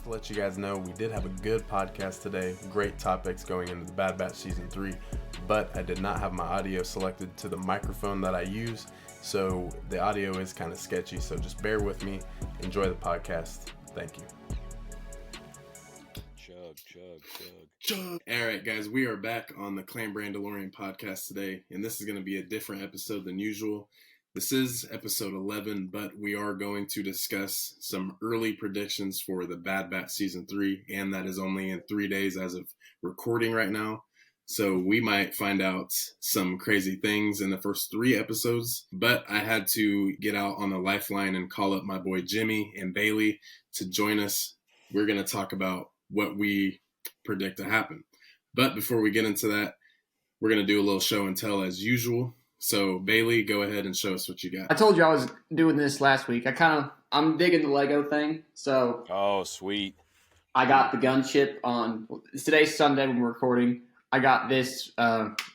to let you guys know we did have a good podcast today. Great topics going into the Bad Batch Season 3, but I did not have my audio selected to the microphone that I use, so the audio is kind of sketchy, so just bear with me. Enjoy the podcast. Thank you. Chug. All right, guys, we are back on the Clan Brandolorian podcast today, and this is going to be a different episode than usual. This is episode 11, but we are going to discuss some early predictions for the Bad Batch Season 3, and that is only in 3 days as of recording right now. So we might find out some crazy things in the first 3 episodes, but I had to get out on the lifeline and call up my boy Jimmy and Bailey to join us. We're going to talk about what we predict to happen. But before we get into that, we're going to do a little show and tell as usual. So, Bailey, go ahead and show us what you got. I told you I was doing this last week. I'm digging the Lego thing. So, oh, sweet. I got the gunship on today's Sunday when we're recording. I got this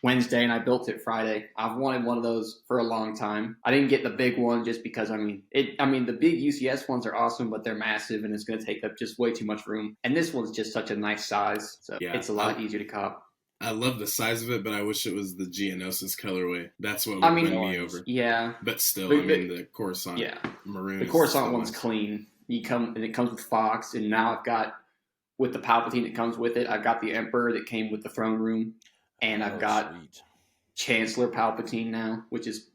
Wednesday and I built it Friday. I've wanted one of those for a long time. I didn't get the big one just because the big UCS ones are awesome, but they're massive and it's going to take up just way too much room. And this one's just such a nice size, so it's a lot easier to cop. I love the size of it, but I wish it was the Geonosis colorway. That's what would win me over. Yeah. But still, the Coruscant maroon. The Coruscant one's clean. It comes with Fox, and now I've got, with the Palpatine that comes with it, I've got the Emperor that came with the throne room, and I've got Chancellor Palpatine now, which is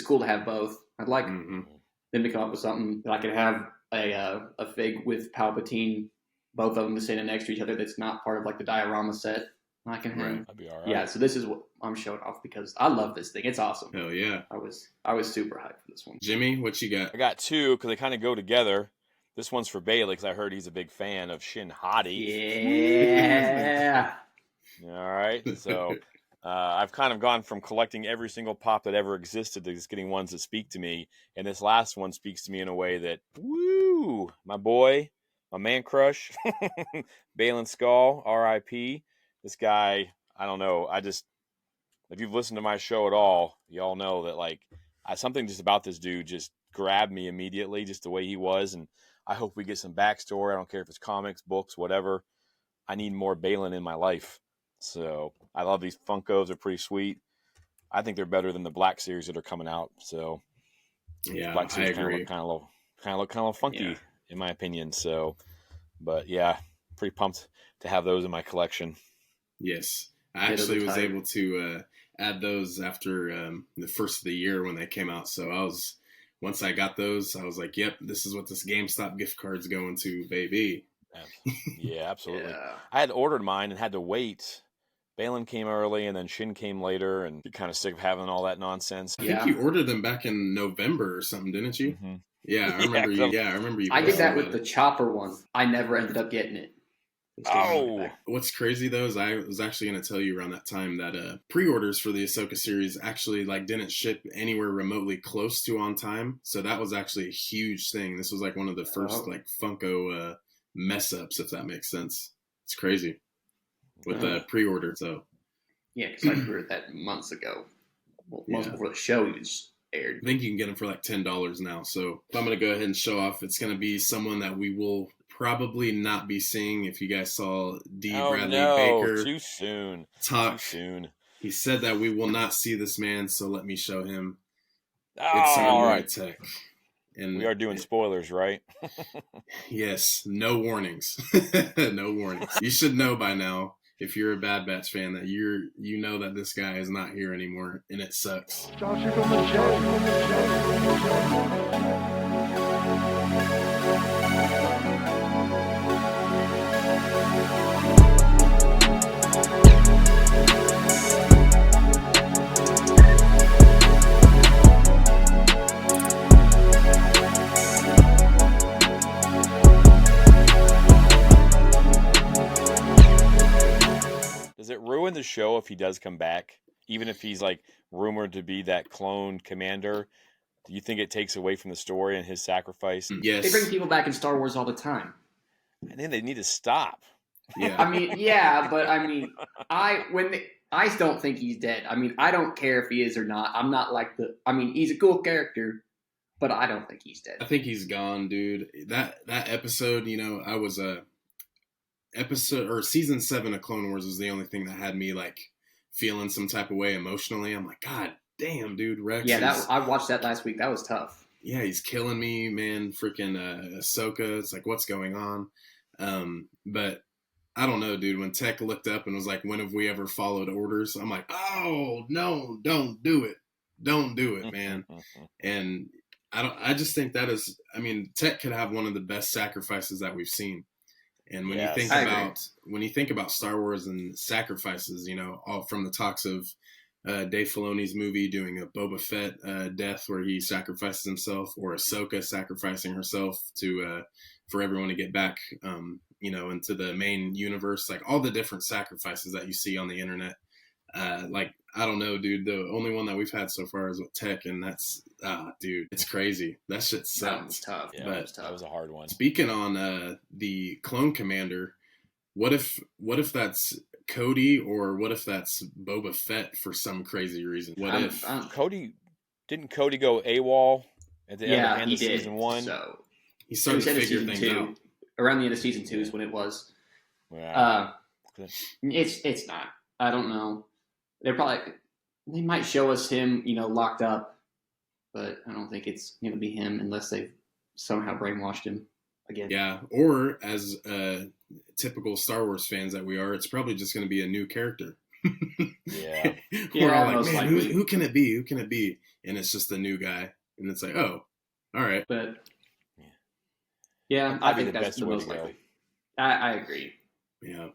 cool to have both. I'd like them to come up with something that I could have a fig with Palpatine, both of them standing next to each other that's not part of like the diorama set. I can have. That'd be all right. Yeah, so this is what I'm showing off because I love this thing. It's awesome. Hell yeah. I was super hyped for this one. Jimmy, what you got? I got 2 because they kind of go together. This one's for Bailey because I heard he's a big fan of Shin Hati. Yeah. All right. So I've kind of gone from collecting every single pop that ever existed to just getting ones that speak to me. And this last one speaks to me in a way that, woo, my boy, my man crush, Baylan Skoll, R.I.P. This guy, I don't know. If you've listened to my show at all, y'all know that something just about this dude just grabbed me immediately, just the way he was. And I hope we get some backstory. I don't care if it's comics, books, whatever. I need more Baylan in my life. So I love these Funkos. They're pretty sweet. I think they're better than the Black series that are coming out. So yeah, Black series I agree. kind of look funky in my opinion. So, but yeah, pretty pumped to have those in my collection. Yes. I actually was able to add those after the first of the year when they came out. So once I got those, I was like, yep, this is what this GameStop gift card's going to, baby. Yeah, absolutely. Yeah. I had ordered mine and had to wait. Baylan came early and then Shin came later, and you're kind of sick of having all that nonsense. I think you ordered them back in November or something, didn't you? Mm-hmm. Yeah, I remember you. Yeah, I remember you. I did that with the Chopper one. I never ended up getting it. What's crazy though is I was actually going to tell you around that time that pre-orders for the Ahsoka series actually didn't ship anywhere remotely close to on time. So that was actually a huge thing. This was one of the first Funko mess ups, if that makes sense. It's crazy with the pre-order. So yeah, because I pre-ordered that months ago, months before the show even aired. I think you can get them for $10 now. So if I'm going to go ahead and show off, it's going to be someone that we will probably not be seeing. If you guys saw Bradley Baker too soon. He said that we will not see this man, so let me show him. Oh, it's all Samurai right. Tech. And we are doing spoilers, right? Yes, no warnings. No warnings. You should know by now, if you're a Bad Batch fan, that you know that this guy is not here anymore, and it sucks. Does it ruin the show if he does come back? Even if he's rumored to be that cloned commander, do you think it takes away from the story and his sacrifice? Yes. They bring people back in Star Wars all the time. And then they need to stop. Yeah. I don't think he's dead. I don't care if he is or not. I'm not he's a cool character, but I don't think he's dead. I think he's gone, dude. That episode, I was episode or season 7 of Clone Wars was the only thing that had me like feeling some type of way emotionally. I'm like, God damn, dude, Rex. Yeah, I watched that last week. That was tough. Yeah, he's killing me, man. Freaking Ahsoka. It's like, what's going on? But I don't know, dude. When Tech looked up and was like, when have we ever followed orders? I'm like, oh, no, don't do it. Don't do it, man. And I just think that is, I mean, Tech could have one of the best sacrifices that we've seen. And when Yes. you think about Star Wars and sacrifices, you know, all from the talks of Dave Filoni's movie doing a Boba Fett death where he sacrifices himself, or Ahsoka sacrificing herself to for everyone to get back, you know, into the main universe, like all the different sacrifices that you see on the internet. Like, I don't know, dude. The only one that we've had so far is with Tech, and that's, dude, it's crazy. That shit sucks. That was tough. Yeah, but that was a hard one. Speaking on the Clone Commander, what if that's Cody, or what if that's Boba Fett for some crazy reason? Didn't Cody go AWOL at the end he of did. season 1? So he started to figure things out. Around the end of season 2 is when it was. Yeah. It's not. I don't know. They might show us him, you know, locked up, but I don't think it's going to be him unless they've somehow brainwashed him again. Yeah, or as typical Star Wars fans that we are, it's probably just going to be a new character. Yeah. We're all like, man, who can it be? Who can it be? And it's just a new guy, and it's like, oh, all right. But yeah, I think that's the most likely. I agree. Yeah,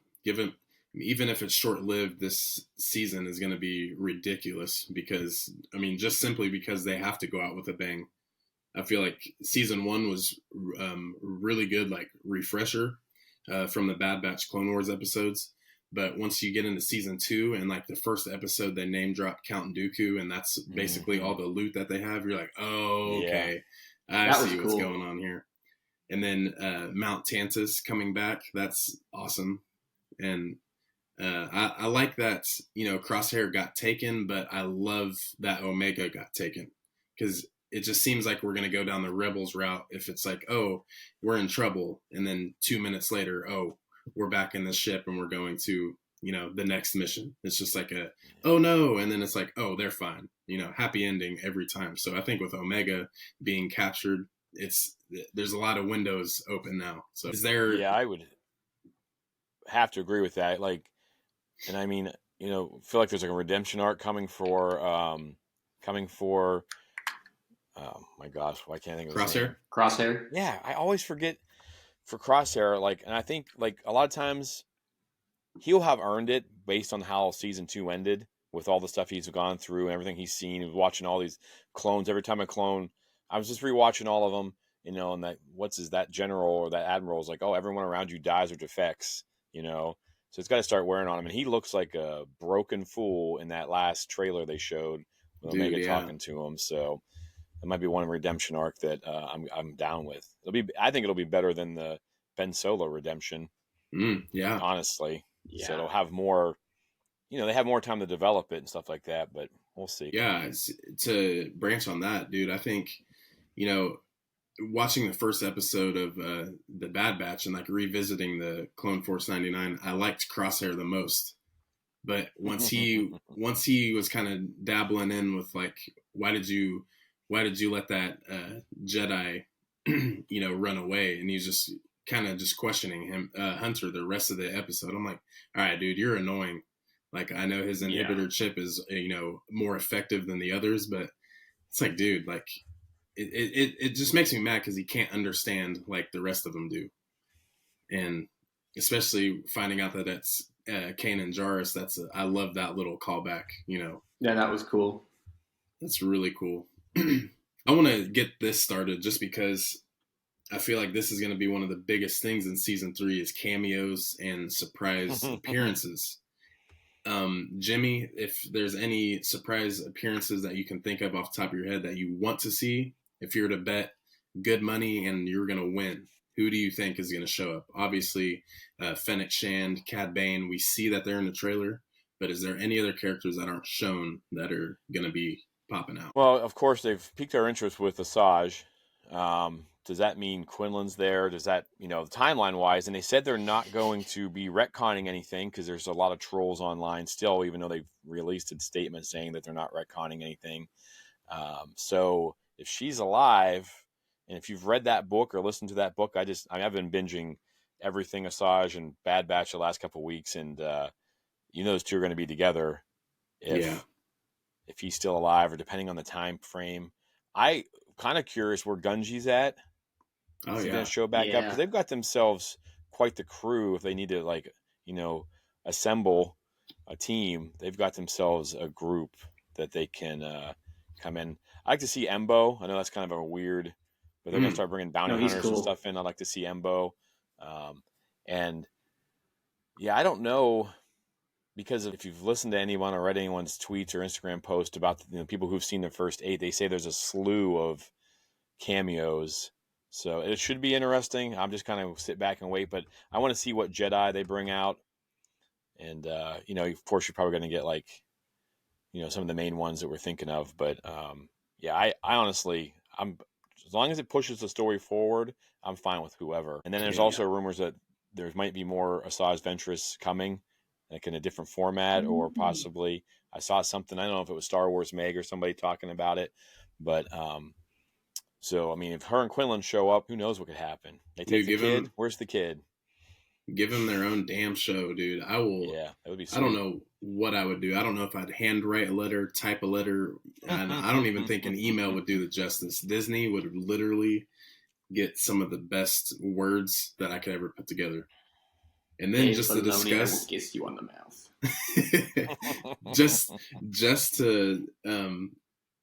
even if it's short-lived, this season is going to be ridiculous because, I mean, just simply because they have to go out with a bang. I feel like season 1 was really good, like refresher from the Bad Batch Clone Wars episodes. But once you get into season 2 and like the first episode, they name drop Count Dooku, and that's basically all the loot that they have. You're like, oh, okay, I see what's going on here. And then Mount Tantus coming back, that's awesome. And I like that, you know, Crosshair got taken, but I love that Omega got taken, because it just seems like we're going to go down the Rebels route if it's like, oh, we're in trouble, and then 2 minutes later, oh, we're back in the ship and we're going to, you know, the next mission. It's just like oh no, and then it's like, oh, they're fine, you know, happy ending every time. So I think with Omega being captured, there's a lot of windows open now. So is there? Yeah, I would have to agree with that. Like, and I mean, you know, feel like there's like a redemption arc coming for oh my gosh, why can't I think of his name? Crosshair. Yeah, I always forget for Crosshair. Like, and I think like a lot of times he'll have earned it based on how season 2 ended, with all the stuff he's gone through and everything he's seen. He was watching all these clones. Every time I was just rewatching all of them, you know, and that general or that admiral is like, oh, everyone around you dies or defects, you know. So it's got to start wearing on him. And he looks like a broken fool in that last trailer they showed with Omega talking to him. So it might be one redemption arc that I'm down with. I think it'll be better than the Ben Solo redemption. Yeah. Honestly. Yeah. So it'll have more, you know, they have more time to develop it and stuff like that, but we'll see. Yeah. To branch on that, dude, I think, you know, watching the first episode of the Bad Batch and like revisiting the Clone Force 99, I liked Crosshair the most. But once he was kind of dabbling in with like, why did you let that Jedi, you know, run away? And he's just kind of just questioning him, Hunter, the rest of the episode. I'm like, all right, dude, you're annoying. Like, I know his inhibitor chip is, you know, more effective than the others, but it's like, dude, like, it just makes me mad because he can't understand like the rest of them do. And especially finding out that that's Kanan Jarrus, I love that little callback, you know. Yeah, that was cool. That's really cool. I want to get this started just because I feel like this is going to be one of the biggest things in season 3 is cameos and surprise appearances. Jimmy, if there's any surprise appearances that you can think of off the top of your head that you want to see, if you're to bet good money and you're going to win, who do you think is going to show up? Obviously, Fennec Shand, Cad Bane, we see that they're in the trailer, but is there any other characters that aren't shown that are going to be popping out? Well, of course, they've piqued our interest with Asajj, does that mean Quinlan's there? Does that, timeline wise? And they said they're not going to be retconning anything because there's a lot of trolls online still, even though they've released a statement saying that they're not retconning anything. So if she's alive, and if you've read that book or listened to that book, I've been binging everything Asajj and Bad Batch the last couple of weeks, and those two are going to be together if he's still alive, or depending on the time frame. I kind of curious where Gunji's at. Is he going to show back up? Because they've got themselves quite the crew. If they need to, assemble a team, they've got themselves a group that they can come in. I like to see Embo. I know that's kind of a weird, but they're going to start bringing bounty hunters and stuff in. I'd like to see Embo. I don't know, because if you've listened to anyone or read anyone's tweets or Instagram post about people who've seen the first 8, they say there's a slew of cameos. So it should be interesting. I'm just kind of sit back and wait, but I want to see what Jedi they bring out. And, of course, you're probably going to get some of the main ones that we're thinking of. But, I honestly, as long as it pushes the story forward, I'm fine with whoever. And then there's also rumors that there might be more Asajj Ventress coming, like in a different format, or possibly I saw something. I don't know if it was Star Wars Meg or somebody talking about it, but so I mean, if her and Quinlan show up, who knows what could happen? They take the kid. Where's the kid? Give them their own damn show, dude. I will. Yeah, that would be sweet. I don't know what I would do. I don't know if I'd handwrite a letter, type a letter, and I don't even think an email would do the justice. Disney would literally get some of the best words that I could ever put together. And then just to discuss, kiss you on the mouth. just to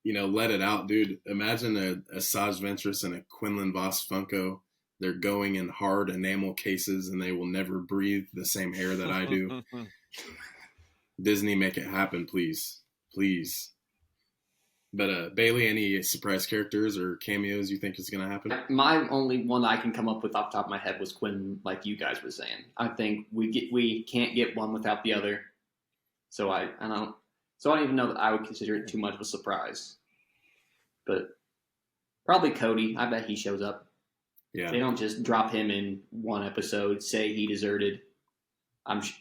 let it out, dude. Imagine a Asajj Ventress and a Quinlan Vos Funko. They're going in hard enamel cases, and they will never breathe the same air that I do. Disney, make it happen, please, please. But Bailey, any surprise characters or cameos you think is going to happen? My only one I can come up with off the top of my head was Quinn, like you guys were saying. I think we can't get one without the other. So I don't even know that I would consider it too much of a surprise. But probably Cody. I bet he shows up. Yeah. They don't just drop him in one episode, say he deserted.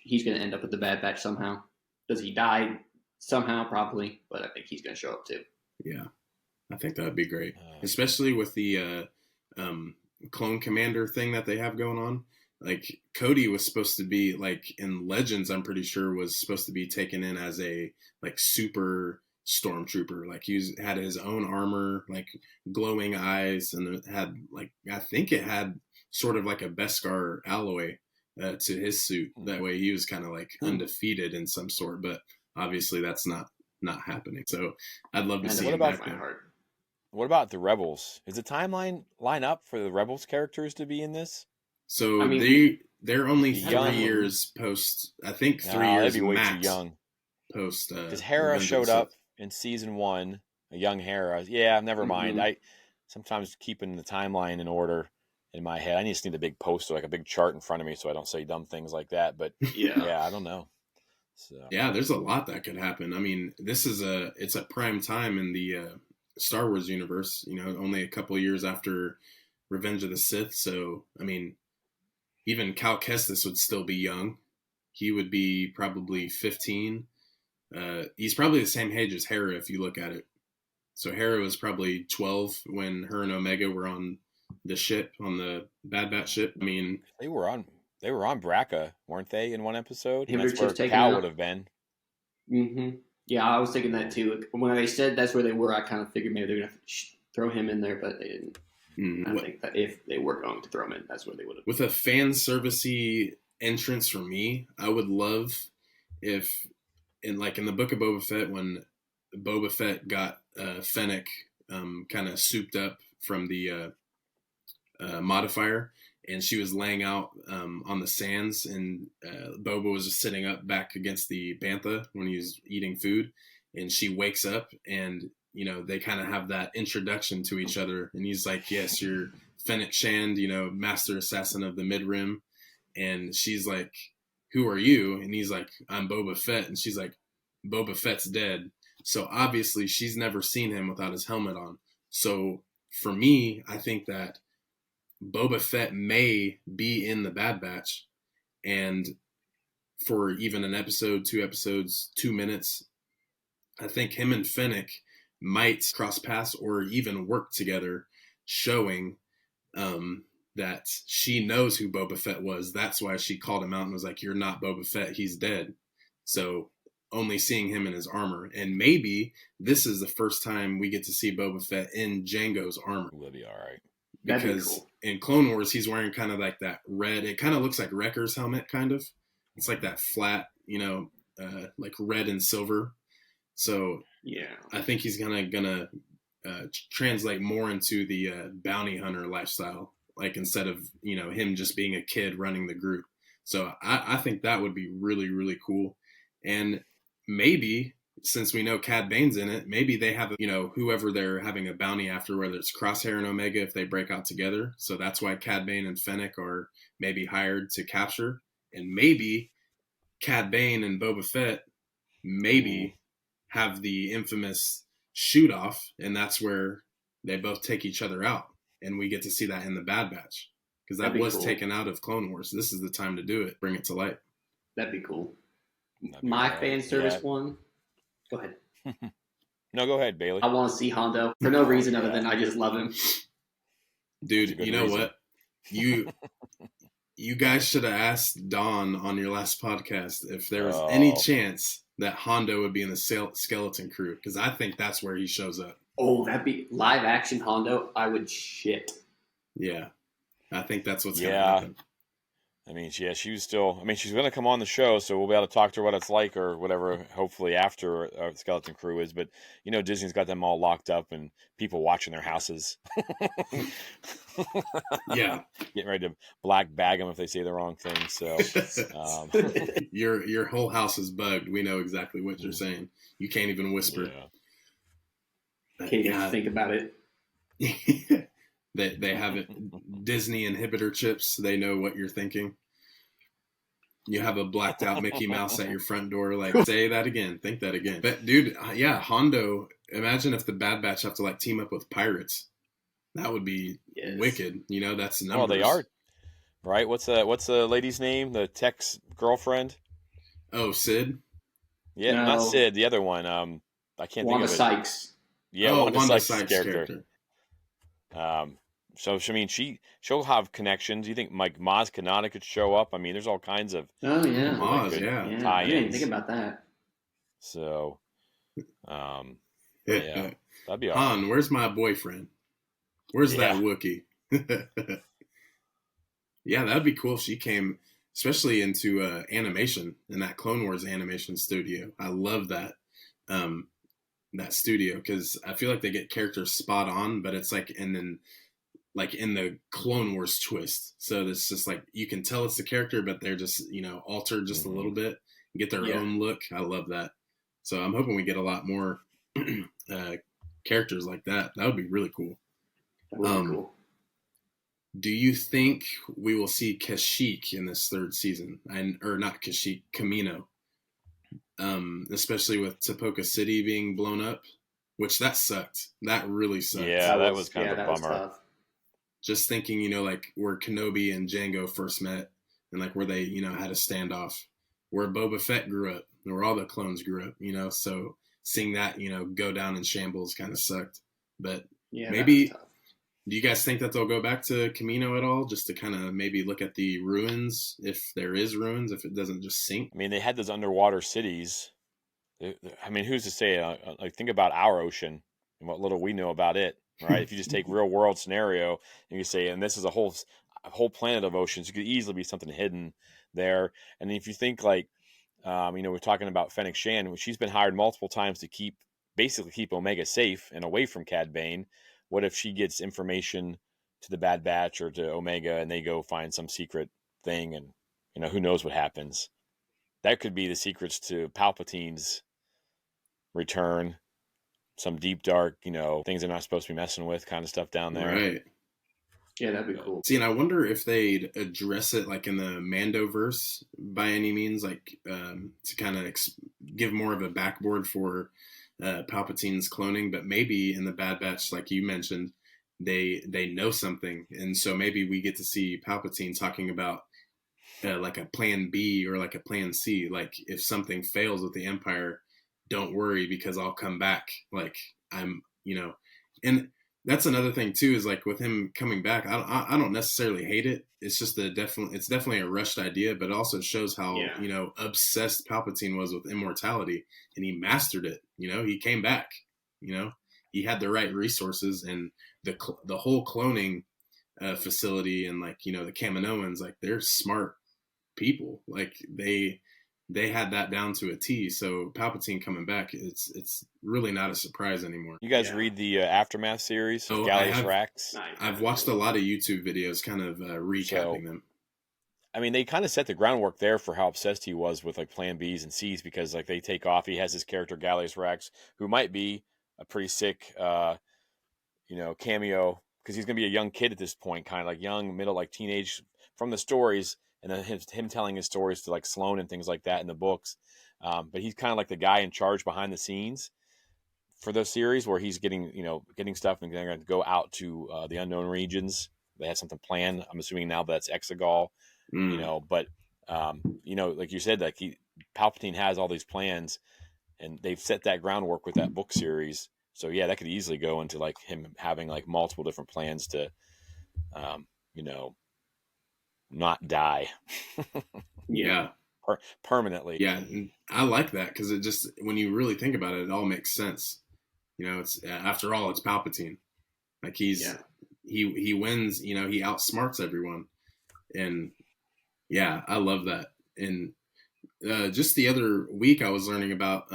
He's going to end up with the Bad Batch somehow. Does he die somehow? Probably, but I think he's going to show up too. Yeah, I think that would be great, especially with the clone commander thing that they have going on. Like, Cody was supposed to be, like, in Legends, I'm pretty sure, was supposed to be taken in as a, like, super stormtrooper. Like, had his own armor, like, glowing eyes, and it had, like, I think it had sort of like a Beskar alloy to his suit. That way he was kind of, like, undefeated in some sort, but obviously that's not happening. So I'd love to see him back there. What about the Rebels? Is the timeline line up for the Rebels characters to be in this? So they're only 3 years post. I think 3 years they'd be max. Way too young. Post. Because Hera showed up in season 1, a young Hera. Yeah, never mind. I sometimes keeping the timeline in order in my head. I just need a big poster, like a big chart in front of me, so I don't say dumb things like that. But yeah, I don't know. So. Yeah, there's a lot that could happen. I mean, it's a prime time in the Star Wars universe. Only a couple of years after Revenge of the Sith. So, I mean, even Cal Kestis would still be young. He would be probably 15. He's probably the same age as Hera if you look at it. So Hera was probably 12 when her and Omega were on the ship, on the Bad Batch ship. I mean, they were on Braca, weren't they, in one episode? That's where Cal would have been. Mm-hmm. Yeah, I was thinking that too. When they said that's where they were, I kind of figured maybe they're going to throw him in there, but they didn't. I think that if they were going to throw him in, that's where they would have. With a fan servicey entrance for me, I would love if, in the Book of Boba Fett, when Boba Fett got Fennec kind of souped up from the modifier, and she was laying out on the sands, and Boba was just sitting up back against the bantha when he was eating food, and she wakes up, and they kind of have that introduction to each other, and he's like, "Yes, you're Fennec Shand, master assassin of the Mid-Rim," and she's like, "Who are you?" And he's like, "I'm Boba Fett," and she's like, "Boba Fett's dead." So obviously she's never seen him without his helmet on. So for me, I think that Boba Fett may be in the Bad Batch, and for even an episode, 2 episodes, 2 minutes, I think him and Fennec might cross paths or even work together, showing that she knows who Boba Fett was. That's why she called him out and was like, "You're not Boba Fett. He's dead." So only seeing him in his armor. And maybe this is the first time we get to see Boba Fett in Jango's armor. Would be all right. Because cool. in Clone Wars, he's wearing kind of like that red. It kind of looks like Wrecker's helmet, kind of. It's like that flat, like red and silver. So yeah, I think he's gonna translate more into the bounty hunter lifestyle, like instead of him just being a kid running the group. So I think that would be really, really cool. And maybe, since we know Cad Bane's in it, maybe they have whoever they're having a bounty after, whether it's Crosshair and Omega, if they break out together. So that's why Cad Bane and Fennec are maybe hired to capture. And maybe Cad Bane and Boba Fett maybe have the infamous shoot off, and that's where they both take each other out, and we get to see that in the Bad Batch, because that was cool. Taken out of Clone Wars. This is the time to do it, bring it to light. That'd be cool. My fan service one. Go ahead. No, go ahead, Bailey. I want to see Hondo for no reason other than I just love him. Dude, you know what? You guys should have asked Don on your last podcast if there was any chance that Hondo would be in the Skeleton Crew, because I think that's where he shows up. Oh, that'd be live action Hondo. I would shit. Yeah, I think that's what's going to happen. I mean, yeah, she's going to come on the show, so we'll be able to talk to her what it's like or whatever, hopefully after Skeleton Crew is. But, Disney's got them all locked up and people watching their houses. Yeah. Getting ready to black bag them if they say the wrong thing. So your whole house is bugged. We know exactly what you're saying. You can't even whisper. Yeah. Can't even think about it. They have it. Disney inhibitor chips. They know what you're thinking. You have a blacked out Mickey Mouse at your front door. Like, say that again. Think that again. But dude, yeah, Hondo. Imagine if the Bad Batch have to team up with pirates. That would be wicked. That's numbers. Oh, they are. Right? What's the lady's name? The Tech's girlfriend? Oh, Sid? Yeah, no. Not Sid. The other one. I can't Wanda think of it. Sykes. Yeah, Wanda Sykes' character. So I mean, she'll have connections. You think Mike Maz Kanata could show up? I mean, there's all kinds of Maz, yeah. I didn't think about that. So, yeah, that'd be Han, awesome. where's my boyfriend? Where's that Wookiee? Yeah, that'd be cool if she came, especially into animation in that Clone Wars animation studio. I love that that studio, because I feel like they get characters spot on, but it's and then in the Clone Wars twist. So it's just you can tell it's the character, but they're just altered just a little bit, get their own look. I love that. So I'm hoping we get a lot more characters like that. That would be really cool. That would be cool. Do you think we will see Kashyyyk in this third season? Or not Kashyyyk, Kamino. Especially with Tapoka City being blown up, which that sucked. That really sucked. Yeah, that was kind of a bummer. Just thinking, where Kenobi and Jango first met, and where they, had a standoff, where Boba Fett grew up, and where all the clones grew up, so seeing that, go down in shambles kind of sucked. But maybe, do you guys think that they'll go back to Kamino at all, just to kind of maybe look at the ruins, if there is ruins, if it doesn't just sink? I mean, they had those underwater cities. I mean, who's to say? Think about our ocean and what little we know about it, right? If you just take real world scenario and you say, and this is a whole planet of oceans, it could easily be something hidden there. And if you think we're talking about Fennec Shan, she's been hired multiple times to keep Omega safe and away from Cad Bane. What if she gets information to the Bad Batch or to Omega and they go find some secret thing, and who knows what happens? That could be the secrets to Palpatine's return. Some deep, dark, things they're not supposed to be messing with kind of stuff down there. Right. Yeah, that'd be cool. See, and I wonder if they'd address it in the Mandoverse by any means, to kind of give more of a backboard for Palpatine's cloning, but maybe in the Bad Batch, like you mentioned, they know something, and so maybe we get to see Palpatine talking about like a plan B or like a plan C. Like if something fails with the Empire, don't worry because I'll come back. Like I'm, and that's another thing too is like with him coming back. I don't necessarily hate it. It's just it's definitely a rushed idea, but it also shows how obsessed Palpatine was with immortality, and he mastered it. He came back. He had the right resources, and the whole cloning facility, and like the Kaminoans, like they're smart people. Like they had that down to a T. So Palpatine coming back, it's really not a surprise anymore. You guys read the Aftermath series, Oh, Gallius Rax? I've watched a lot of YouTube videos, kind of recapping them. I mean, they kind of set the groundwork there for how obsessed he was with like Plan Bs and Cs, because like they take off. He has his character Gallius Rax, who might be a pretty sick, cameo, because he's gonna be a young kid at this point, kind of like young, middle, like teenage from the stories, and then him telling his stories to like Sloane and things like that in the books. But he's kind of like the guy in charge behind the scenes for the series, where he's getting stuff, and they're going to go out to the unknown regions. They had something planned. I'm assuming now that's Exegol. But like you said, like Palpatine has all these plans, and they've set that groundwork with that book series. So yeah, that could easily go into like him having like multiple different plans to, not die. Permanently. Yeah, and I like that because it just, when you really think about it, it all makes sense. It's after all, it's Palpatine. Like he wins. He outsmarts everyone, and yeah, I love that. And just the other week, I was learning about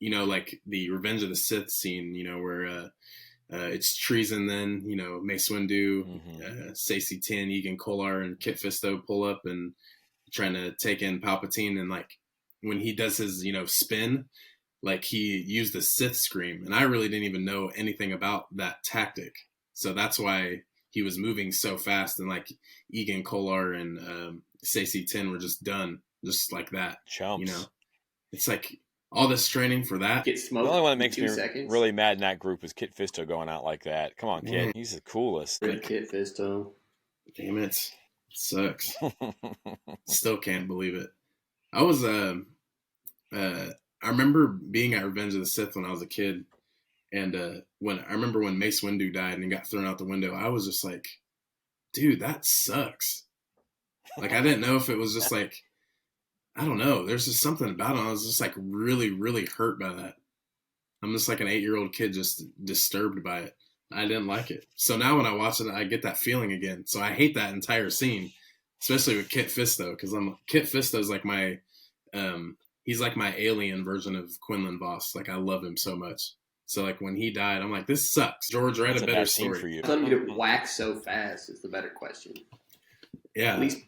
like the Revenge of the Sith scene. Where it's treason. Then Mace Windu, Saesee Tiin, Egan Kolar, and Kit Fisto pull up and trying to take in Palpatine. And like when he does his spin, like he used the Sith scream, and I really didn't even know anything about that tactic. So that's why he was moving so fast, and like Egan Kolar and Saesee Tiin were just done, just like that. Chumps. It's like all this training for that. Get smoked. The only one that makes me seconds. really mad in that group is Kit Fisto going out like that. Come on, kid. He's the coolest. Kit Fisto. Damn it. It sucks. Still can't believe it. I was I remember being at Revenge of the Sith when I was a kid, and when Mace Windu died and got thrown out the window, I was just like, dude, that sucks. Like I didn't know if it was just like, I don't know. There's just something about it. I was just like really, really hurt by that. I'm just like an 8-year-old kid, just disturbed by it. I didn't like it. So now when I watch it, I get that feeling again. So I hate that entire scene, especially with Kit Fisto, because Kit Fisto's like my, he's like my alien version of Quinlan Vos. Like I love him so much. So like when he died, I'm like, this sucks. George, write a better story for you. Let him get whacked so fast is the better question. Yeah. At least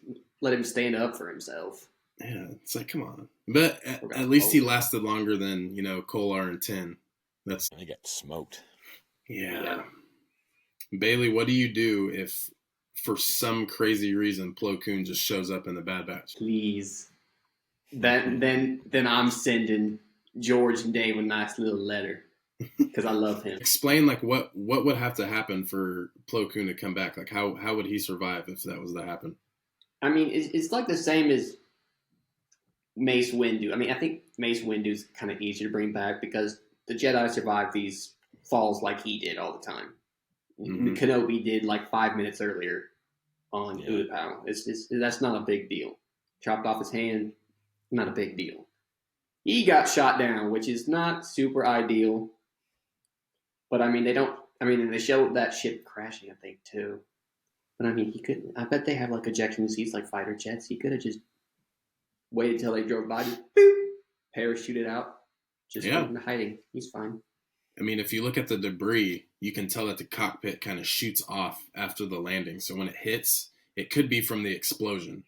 let him stand up for himself. Yeah, it's like, come on. But at least he lasted longer than, Kolar and Tin. He got smoked. Yeah. Bailey, what do you do if, for some crazy reason, Plo Koon just shows up in the Bad Batch? Please. Then I'm sending George and Dave a nice little letter because I love him. Explain like what would have to happen for Plo Koon to come back. Like how would he survive if that was to happen? I mean, it's like the same as Mace Windu. I mean, I think Mace Windu's kind of easy to bring back because the Jedi survive these falls like he did all the time. Mm-hmm. Kenobi did like 5 minutes earlier on Utapau. That's not a big deal. Chopped off his hand, not a big deal. He got shot down, which is not super ideal. But I mean, they showed that ship crashing, I think, too. But I mean, he couldn't. I bet they have like ejection seats like fighter jets. He could have just waited till they drove by, just boop, parachuted out, just went into hiding. He's fine. I mean, if you look at the debris, you can tell that the cockpit kind of shoots off after the landing. So when it hits, it could be from the explosion,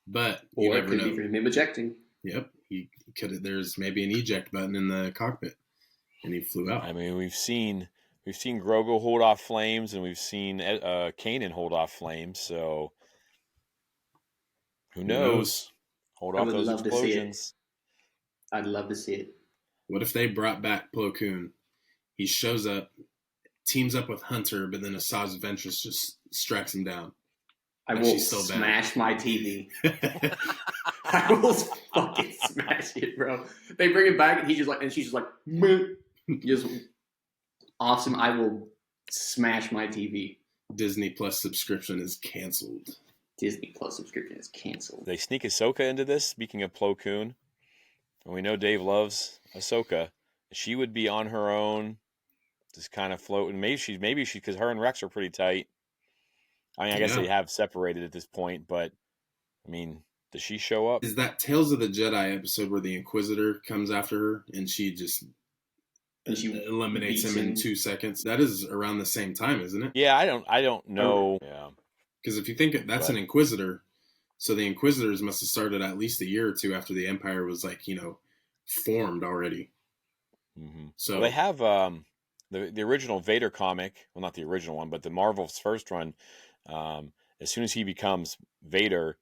but you never know. Or it could be from him ejecting. Yep, he could. There's maybe an eject button in the cockpit, and he flew out. I mean, we've seen Grogu hold off flames, and we've seen Kanan hold off flames. So who knows? Hold off those explosions. I'd love to see it. What if they brought back Plo Koon? He shows up teams up with Hunter, but then Asajj Ventress just strikes him down. I will smash my TV. I will fucking smash it, bro. They bring it back, and she's just like, just awesome. I will smash my TV. Disney Plus subscription is canceled. Disney Plus subscription is canceled. They sneak Ahsoka into this. Speaking of Plo Koon, and we know Dave loves Ahsoka. She would be on her own, just kind of floating. Maybe she, because her and Rex are pretty tight. I mean, I guess they have separated at this point, but I mean, does she show up? Is that Tales of the Jedi episode where the Inquisitor comes after her and she just eliminates him in 2 seconds? That is around the same time, isn't it? Yeah, I don't know. Yeah, because if you think that's an Inquisitor, so the Inquisitors must have started at least a year or two after the Empire was formed already. Mm-hmm. So they have the original Vader comic. Well, not the original one, but the Marvel's first run. As soon as he becomes Vader,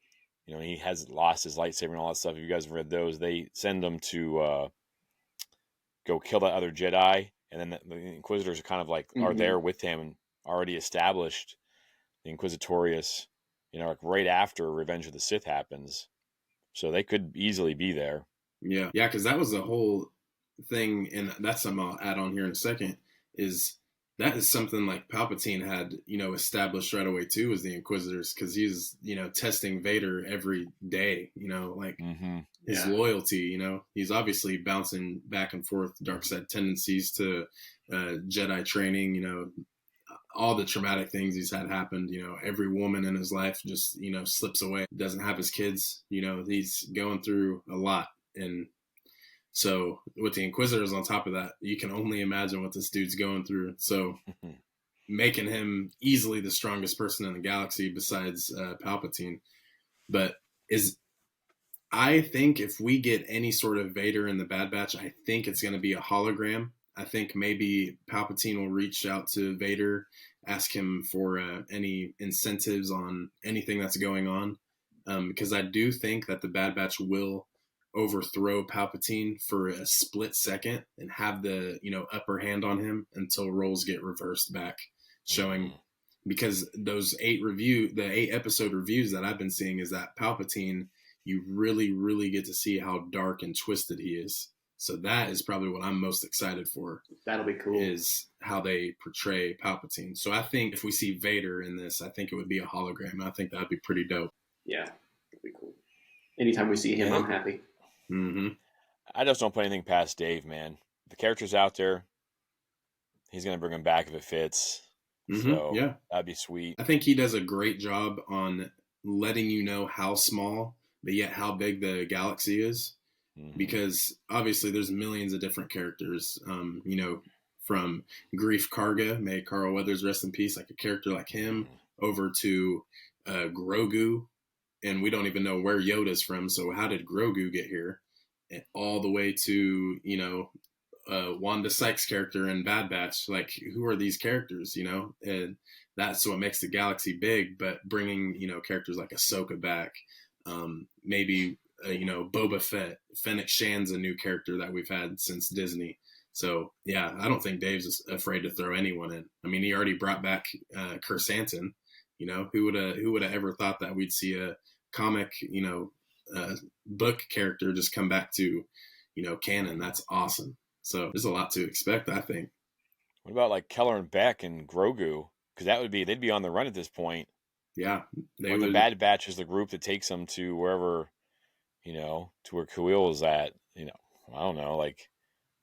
he has lost his lightsaber and all that stuff. If you guys have read those, they send him to go kill that other Jedi, and then the Inquisitors are kind of like are there with him and already established the Inquisitorius, right after Revenge of the Sith happens. So they could easily be there. Yeah, because that was the whole thing, and that's something I'll add on here in a second, that is something like Palpatine had, established right away too, as the Inquisitors, because he's, testing Vader every day, his loyalty, he's obviously bouncing back and forth dark side tendencies to Jedi training, all the traumatic things he's had happened, every woman in his life just, slips away, doesn't have his kids, he's going through a lot. And so with the Inquisitors on top of that, you can only imagine what this dude's going through. So making him easily the strongest person in the galaxy besides Palpatine. But I think if we get any sort of Vader in the Bad Batch, I think it's going to be a hologram. I think maybe Palpatine will reach out to Vader, ask him for any incentives on anything that's going on. Because I do think that the Bad Batch will overthrow Palpatine for a split second and have the upper hand on him until roles get reversed back, showing because those 8 episode reviews that I've been seeing is that Palpatine, you really, really get to see how dark and twisted he is. So that is probably what I'm most excited for. That'll be cool. Is how they portray Palpatine. So I think if we see Vader in this, I think it would be a hologram. I think that'd be pretty dope. Yeah, that'd be cool. Anytime we see him, I'm happy. Mm-hmm. I just don't put anything past Dave, man. The character's out there. He's going to bring him back if it fits. Mm-hmm. So yeah, that'd be sweet. I think he does a great job on letting you know how small, but yet how big the galaxy is. Mm-hmm. Because obviously there's millions of different characters, from Grief Karga, may Carl Weathers rest in peace, like a character like him, over to Grogu. And we don't even know where Yoda's from. So how did Grogu get here? And all the way to, Wanda Sykes' character in Bad Batch. Like, who are these characters, And that's what makes the galaxy big. But bringing, characters like Ahsoka back, maybe, Boba Fett. Fennec Shan's a new character that we've had since Disney. So, yeah, I don't think Dave's afraid to throw anyone in. I mean, he already brought back Kersantin. Who would have ever thought that we'd see a comic, book character just come back to, canon? That's awesome. So there's a lot to expect, I think. What about like Keller and Beck and Grogu? Because they'd be on the run at this point. Yeah. The Bad Batch is the group that takes them to wherever, to where Kuil is at. I don't know. Like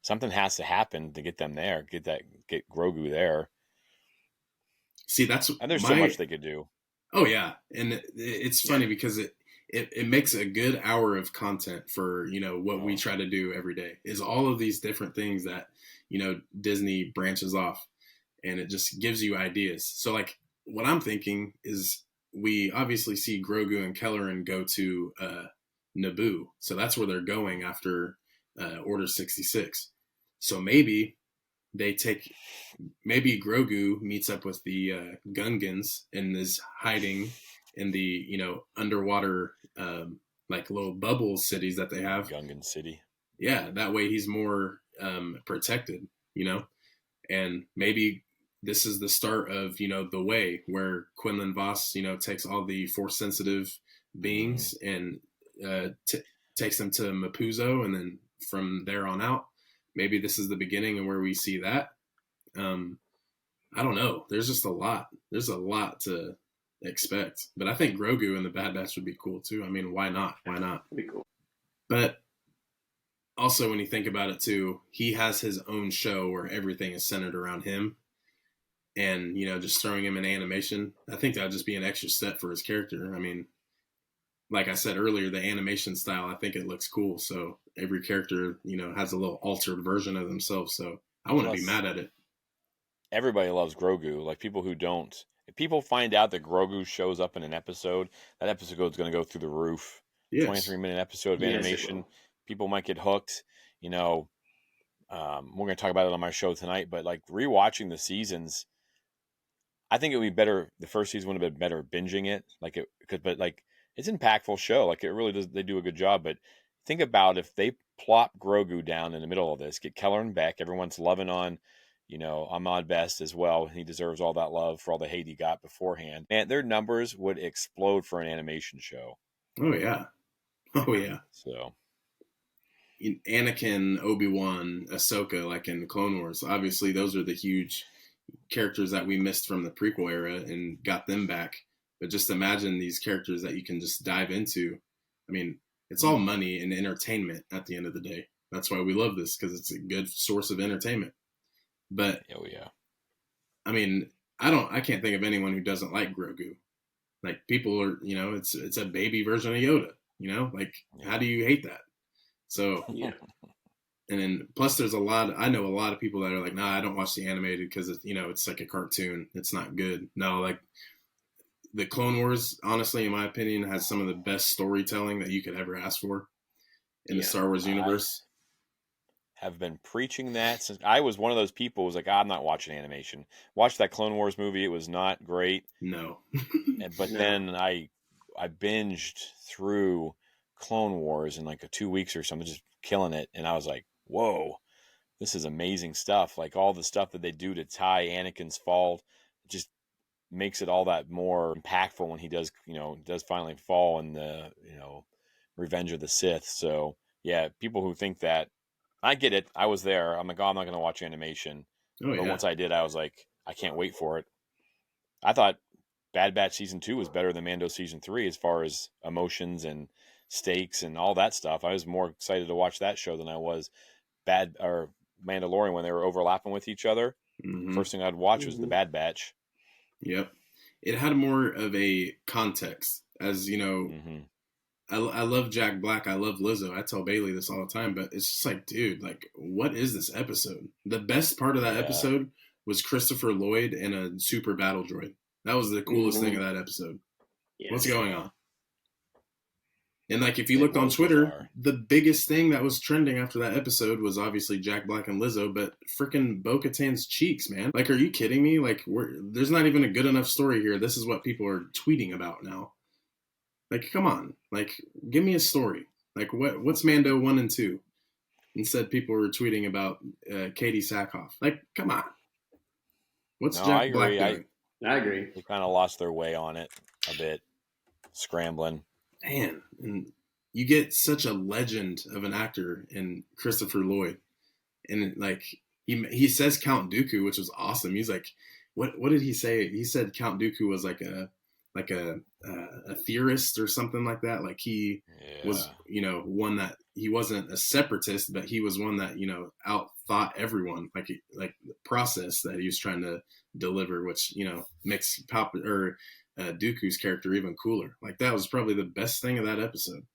something has to happen to get them there. Get Grogu there. See, and there's so much they could do. Oh yeah, and it's funny because it makes a good hour of content for what we try to do every day. Is all of these different things that Disney branches off, and it just gives you ideas. So like what I'm thinking is we obviously see Grogu and Kelleran go to Naboo, so that's where they're going after Order 66. So maybe Grogu meets up with the Gungans and is hiding in the, underwater, like little bubble cities that they have. Gungan City. Yeah. That way he's more protected, and maybe this is the start of, the way where Quinlan Voss, takes all the force sensitive beings and takes them to Mapuzo, and then from there on out, maybe this is the beginning of where we see that. I don't know. There's just a lot. There's a lot to expect, but I think Grogu and the Bad Batch would be cool too. I mean, why not? Why not? It'd be cool. But also, when you think about it too, he has his own show where everything is centered around him. And, just throwing him in animation, I think that would just be an extra step for his character. I mean, like I said earlier, the animation style, I think it looks cool. So every character, has a little altered version of themselves. So I wouldn't be mad at it. Everybody loves Grogu. Like, people who don't, if people find out that Grogu shows up in an episode, that episode is going to go through the roof. Yes. 23-minute episode of animation. People might get hooked. We're going to talk about it on my show tonight, but like rewatching the seasons, I think it would be better. The first season would have been better binging it, but it's an impactful show. Like, it really does. They do a good job. But think about if they plop Grogu down in the middle of this, get Kelleran back. Everyone's loving on, Ahmad Best as well. He deserves all that love for all the hate he got beforehand. Man, their numbers would explode for an animation show. Oh yeah, oh yeah. So. Anakin, Obi-Wan, Ahsoka, like in Clone Wars, obviously those are the huge characters that we missed from the prequel era and got them back. But just imagine these characters that you can just dive into. I mean, it's all money and entertainment at the end of the day. That's why we love this, because it's a good source of entertainment. But I mean, I can't think of anyone who doesn't like Grogu. Like, people are, it's a baby version of Yoda. How do you hate that? So, yeah. And then plus there's I know a lot of people that are like, nah, I don't watch the animated because it's like a cartoon. It's not good. No, like the Clone Wars, honestly, in my opinion, has some of the best storytelling that you could ever ask for in the Star Wars universe. I have been preaching that since I was one of those people who was like, I'm not watching animation. Watched that Clone Wars movie. It was not great. No. But then I binged through Clone Wars in like 2 weeks or something, just killing it. And I was like, whoa, this is amazing stuff. Like, all the stuff that they do to tie Anakin's fall just makes it all that more impactful when he does finally fall in the, Revenge of the Sith. So yeah, people who think that, I get it. I was there. I'm like, oh, I'm not going to watch animation. But once I did, I was like, I can't wait for it. I thought Bad Batch Season 2 was better than Mando Season 3 as far as emotions and stakes and all that stuff. I was more excited to watch that show than I was Mandalorian when they were overlapping with each other. Mm-hmm. First thing I'd watch was the Bad Batch. Yep. It had more of a context, as I love Jack Black. I love Lizzo. I tell Bailey this all the time, but it's just like, dude, like, what is this episode? The best part of that episode was Christopher Lloyd and a super battle droid. That was the coolest thing of that episode. Yes. What's going on? And like, if you looked on Twitter, the biggest thing that was trending after that episode was obviously Jack Black and Lizzo, but freaking Bo-Katan's cheeks, man. Like, are you kidding me? Like, there's not even a good enough story here. This is what people are tweeting about now. Like, come on. Like, give me a story. Like, what's Mando 1 and 2? Instead, people were tweeting about Katie Sackhoff. Like, come on. What's Jack Black doing? I agree. They kind of lost their way on it a bit. Scrambling. Man, and you get such a legend of an actor in Christopher Lloyd. And, like, he says Count Dooku, which was awesome. He's like, what did he say? He said Count Dooku was like a theorist or something like that. Like, he was, one that he wasn't a separatist, but he was one that, out thought everyone, like the process that he was trying to deliver, which, makes Dooku's character even cooler. Like, that was probably the best thing of that episode.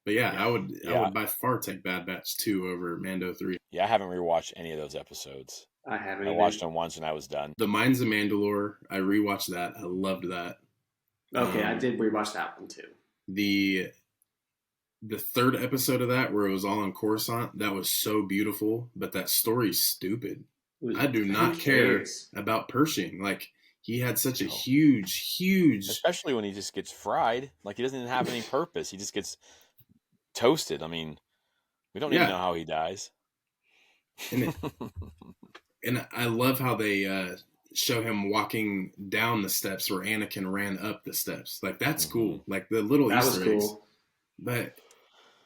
But I would by far take Bad Batch 2 over Mando 3. Yeah, I haven't rewatched any of those episodes. I haven't. I watched them once and I was done. The Mines of Mandalore, I rewatched that. I loved that. Okay, I did rewatch that one too. The third episode of that, where it was all in Coruscant, that was so beautiful, but that story's stupid. I do not care about Pershing. Like, he had such a huge... Especially when he just gets fried. Like, he doesn't even have any purpose. He just gets toasted. I mean, we don't even know how he dies. And I love how they... show him walking down the steps where Anakin ran up the steps. Like, that's Mhm. cool. Like, the little That Easter was eggs. cool. But,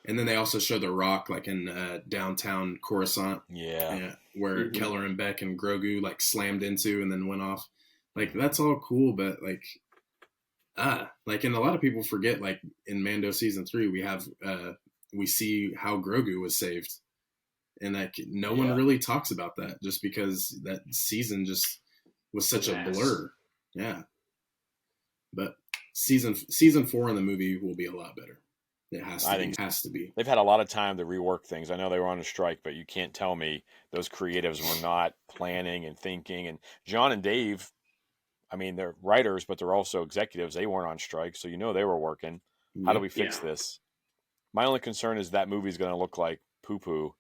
and then they also show the Rock, like, in downtown Coruscant. Yeah. Where Mhm. Keller and Beck and Grogu, like, slammed into and then went off. Like, that's all cool, but, like, and a lot of people forget, like, in Mando season 3, we see how Grogu was saved. And, like, no one really talks about that just because that season just was such a blur. Yeah. But season 4 in the movie will be a lot better. It has to be. They've had a lot of time to rework things. I know they were on a strike, but you can't tell me those creatives were not planning and thinking. And John and Dave, I mean, they're writers, but they're also executives. They weren't on strike, so they were working. How do we fix this? My only concern is that movie's going to look like poo-poo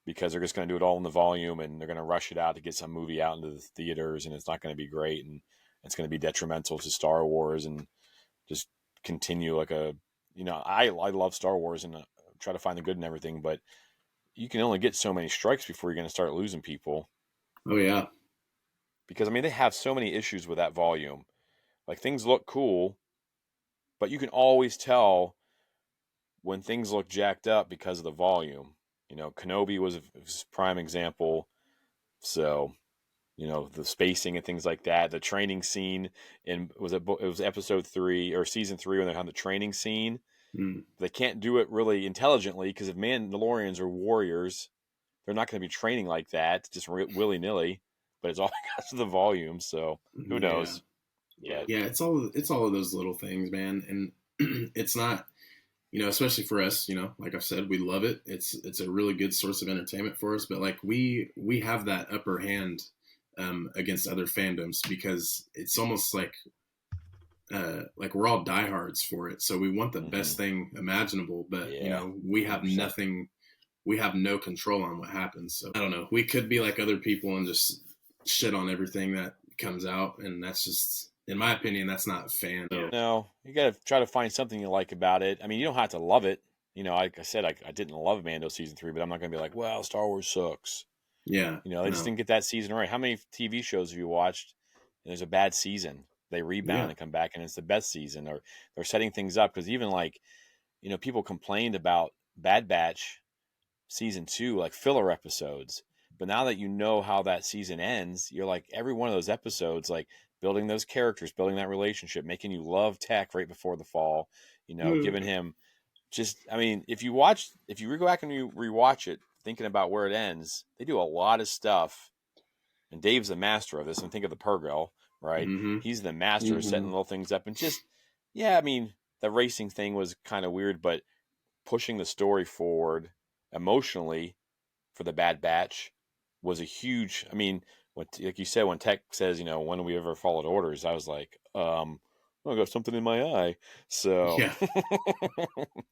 because they're just going to do it all in the volume and they're going to rush it out to get some movie out into the theaters, and it's not going to be great, and it's going to be detrimental to Star Wars and just continue like a, I love Star Wars and try to find the good in everything, but you can only get so many strikes before you're going to start losing people. Oh, yeah. Because, I mean, they have so many issues with that volume. Like, things look cool, but you can always tell when things look jacked up because of the volume. Kenobi was a prime example. So, the spacing and things like that. The training scene it was episode 3 or season 3 when they're on the training scene. They can't do it really intelligently because if Mandalorians are warriors, they're not going to be training like that, just willy nilly. But it's all because of the volume. So who knows? Yeah, it's all of those little things, man, and it's not. Especially for us, like I've said, we love it. It's a really good source of entertainment for us. But, like, we have that upper hand against other fandoms because it's almost like we're all diehards for it. So we want the best thing imaginable, but we have 100%. Nothing. We have no control on what happens. So I don't know. We could be like other people and just shit on everything that comes out, and that's just. In my opinion, that's not fan. So. No, you got to try to find something you like about it. I mean, you don't have to love it. Like I said, I didn't love Mando season 3, but I'm not going to be like, well, Star Wars sucks. Yeah. They just didn't get that season right. How many TV shows have you watched and there's a bad season? They rebound and come back and it's the best season, or they're setting things up. Because even people complained about Bad Batch season 2, like filler episodes. But now that you know how that season ends, you're like, every one of those episodes, like, building those characters, building that relationship, making you love Tech right before the fall, giving him if you go back and you rewatch it, thinking about where it ends, they do a lot of stuff. And Dave's the master of this. And think of the Purrgil, right? Mm-hmm. He's the master of setting little things up. And just, the racing thing was kind of weird, but pushing the story forward emotionally for the Bad Batch was a huge, like you said, when Tech says, when do we ever followed orders? I was like, I got something in my eye. So yeah,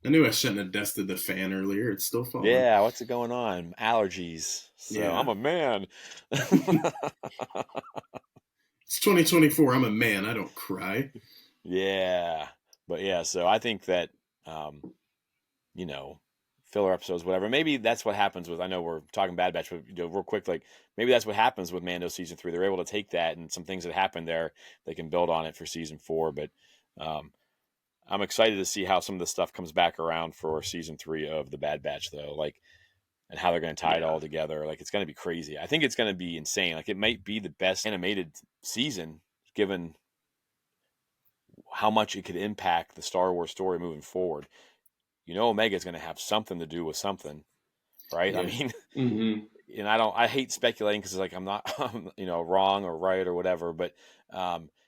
I knew I shouldn't have dusted the fan earlier. It's still falling. Yeah, what's going on? Allergies. So I'm a man. It's 2024. I'm a man. I don't cry. Yeah, but so I think that filler episodes, whatever. Maybe that's what happens with. I know we're talking Bad Batch, but real quick, like maybe that's what happens with Mando season 3. They're able to take that and some things that happened there, they can build on it for season 4. But I'm excited to see how some of the stuff comes back around for season 3 of the Bad Batch, though. Like, and how they're going to tie it all together. Like, it's going to be crazy. I think it's going to be insane. Like, it might be the best animated season, given how much it could impact the Star Wars story moving forward. Omega is going to have something to do with something, right? Yeah. I mean, and I hate speculating because it's like I'm not, wrong or right or whatever. But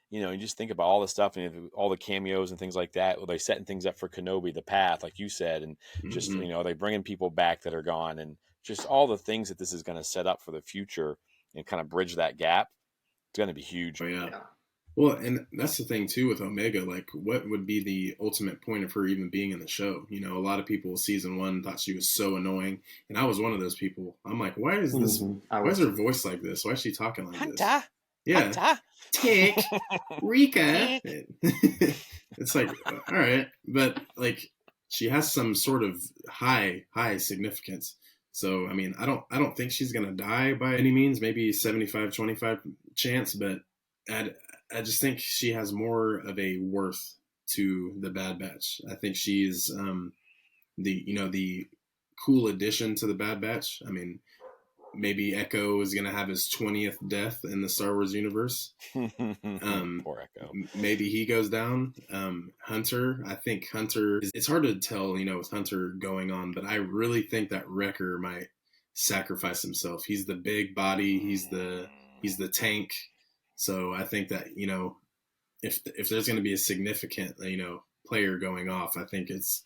you just think about all the stuff and all the cameos and things like that. Well, they setting things up for Kenobi, the path, like you said, and just they bringing people back that are gone, and just all the things that this is going to set up for the future and kind of bridge that gap. It's going to be huge. Oh, yeah. Well, and that's the thing, too, with Omega. Like, what would be the ultimate point of her even being in the show? A lot of people, season 1, thought she was so annoying. And I was one of those people. I'm like, why is this? Why is her voice like this? Why is she talking like this? Yeah. Hunter. Tick. Rika. It's like, all right. But, like, she has some sort of high significance. So, I mean, I don't think she's going to die by any means. Maybe 75-25 chance, but I just think she has more of a worth to the Bad Batch. I think she's the cool addition to the Bad Batch. I mean, maybe Echo is going to have his 20th death in the Star Wars universe. Poor Echo. Maybe he goes down. Hunter, I think Hunter, it's hard to tell, with Hunter going on, but I really think that Wrecker might sacrifice himself. He's the big body. He's the tank. So I think that, if there's going to be a significant, player going off, I think it's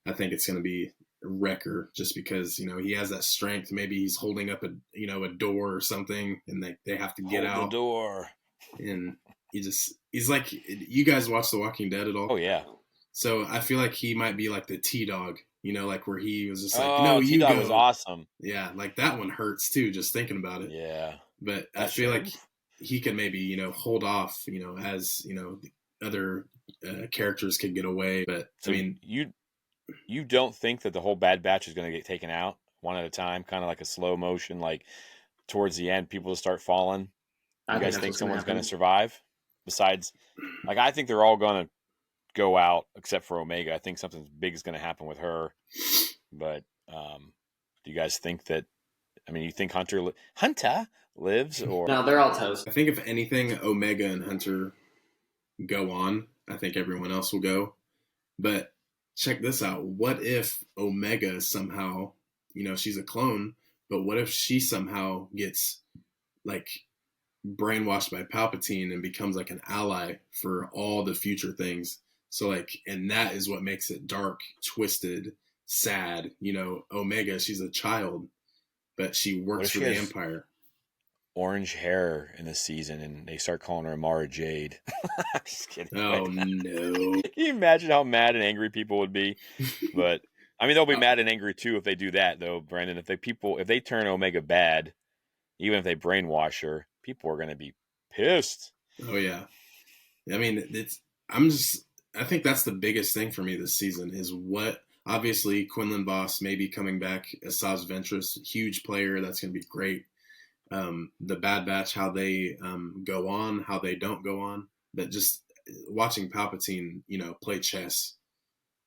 going to be Wrecker, just because he has that strength. Maybe he's holding up a door or something, and they have to get out the door. And he's like, you guys watch The Walking Dead at all? Oh yeah. So I feel like he might be like the T-Dog, like where he was just like, no, T-Dog was awesome. Yeah, like that one hurts too, just thinking about it. Yeah. But I feel like he could maybe hold off, as the other characters could get away. But so, I mean, you don't think that the whole Bad Batch is going to get taken out one at a time, kind of like a slow motion, like towards the end, people just start falling? You guys think someone's going to survive? Besides, like, I think they're all going to go out except for Omega. I think something big is going to happen with her. But do you guys think that? I mean, you think Hunter lives, or no? They're all toast. I think if anything, Omega and Hunter go on. I think everyone else will go. But check this out. What if Omega somehow, she's a clone, but what if she somehow gets like brainwashed by Palpatine and becomes like an ally for all the future things? So like, and that is what makes it dark, twisted, sad. Omega, she's a child, but she works for the Empire. Orange hair in the season, and they start calling her Mara Jade. I'm just kidding. Oh no! Can you imagine how mad and angry people would be? But I mean, they'll be mad and angry too if they do that, though, Brandon. If they turn Omega bad, even if they brainwash her, people are going to be pissed. Oh yeah. I mean, I think that's the biggest thing for me this season is what. Obviously, Quinlan Vos may be coming back. Asajj Ventress, huge player. That's going to be great. The Bad Batch, how they go on, how they don't go on. But just watching Palpatine, play chess.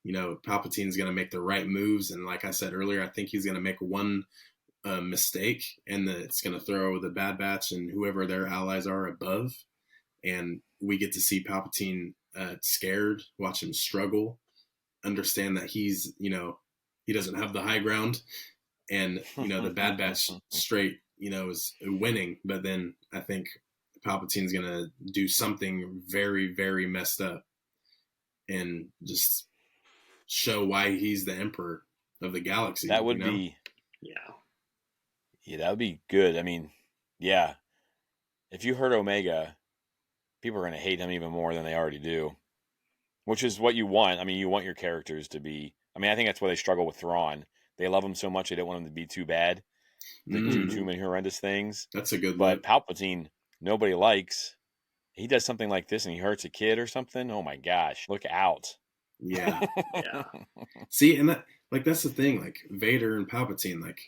Palpatine's going to make the right moves. And like I said earlier, I think he's going to make one mistake, and it's going to throw the Bad Batch and whoever their allies are above. And we get to see Palpatine scared, watch him struggle, understand that he's, he doesn't have the high ground. And, the Bad Batch straight, is winning. But then I think Palpatine's going to do something very, very messed up and just show why he's the emperor of the galaxy. That would be, yeah, that would be good. I mean, yeah, if you hurt Omega, people are going to hate him even more than they already do, which is what you want. I mean, you want your characters to be, I mean, I think that's why they struggle with Thrawn. They love him so much, they don't want him to be too bad. They do too many horrendous things. That's a good But look. Palpatine, nobody likes. He does something like this and he hurts a kid or something. Oh my gosh, look out. Yeah. Yeah. See, and that's the thing, like Vader and Palpatine, like,